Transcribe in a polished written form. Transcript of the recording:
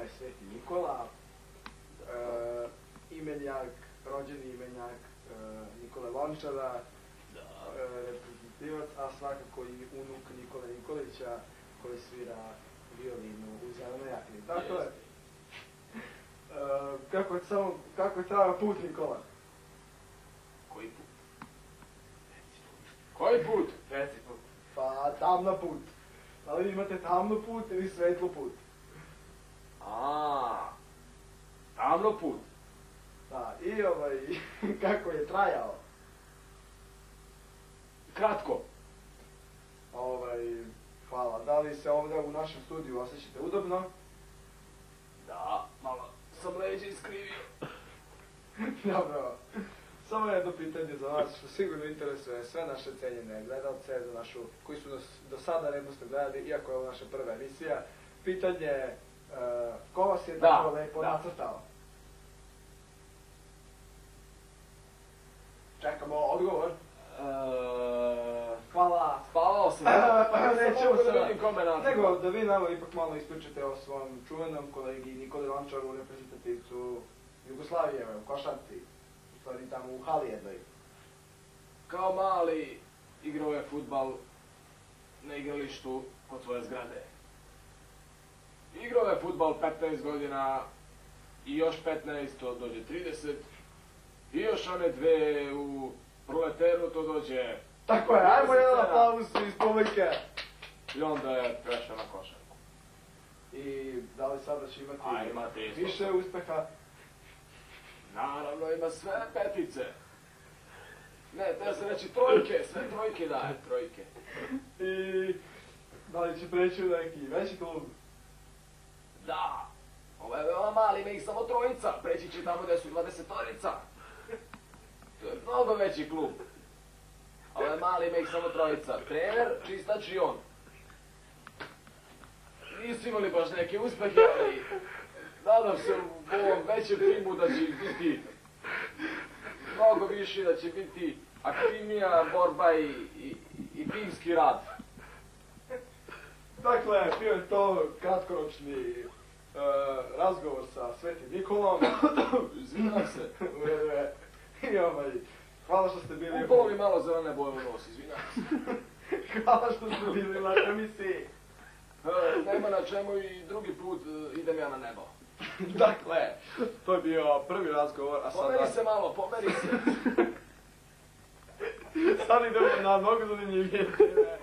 nama je Sveti Nikola, imenjak, rođeni imenjak Nikole Lončara, reprezentativac, a svakako i unuk Nikole Nikolića koji svira violinu u Zelenoj jakni. Dakle, kako je trajao put, Nikola? Koji put? Koji put? Reci put. Pa, tamno put. Da li imate tamno put ili svetlo put? Tamno put. Da, i kako je trajao? Kratko. Hvala. Da li se ovdje u našem studiju osjećate udobno? Da, malo sam leđe iskrivio. Dobro. Samo jedno pitanje za vas, što sigurno interesuje sve naše cenjene gledalce, koji su nas do sada nemusno gledali, iako je ovo naša prva emisija. Pitanje, ko vas je tako lepo nacrtao? Čekamo odgovor. Hvala. Spavao sam. Nećemo da vidim kome nacrtao. Nego da vi nama ipak malo ispričate o svom čuvenom kolegi Nikoli Lončaru, reprezentativcu Jugoslavije u košarci. U stvari tamo u hali jednoj. Kao mali igrao je fudbal na igralištu kod svoje zgrade. Igrao je fudbal 15 godina i još 15, to dođe 30. I još one dve u proleteru, to dođe... Tako je, ajmo jedan aplauz iz publike. I onda je prešao na košarku. I da li sada će imati isto više uspeha? Naravno, ima sve petice. Ne, treba se reći trojke, sve trojke daje, trojke. I da li će preći u neki veći klub? Da, ovo je veoma mali, ima ih samo trojica, preći će tamo gde su 20-orica. To je mnogo veći klub. Ovo je mali, ima ih samo trojica. Trener, čistač i on. Nisu imali baš neke uspehe, ali nadam se u ovom većem timu da će biti mnogo više, da će biti aktivnija borba i timski rad. Dakle, bio je to kratkoročni razgovor sa Svetim Nikolom. Izvinjam se. U redu je. I hvala što ste bili... Upalo mi malo zelene boje u nos, izvinjam se. Hvala što ste bili na emisiji. Nema na čemu i drugi put idem ja na nebo. Dakle, to je bio prvi razgovor, a sada... Pomeri se malo, pomeri se. Sad idemo na mnogo zanimljivije teme.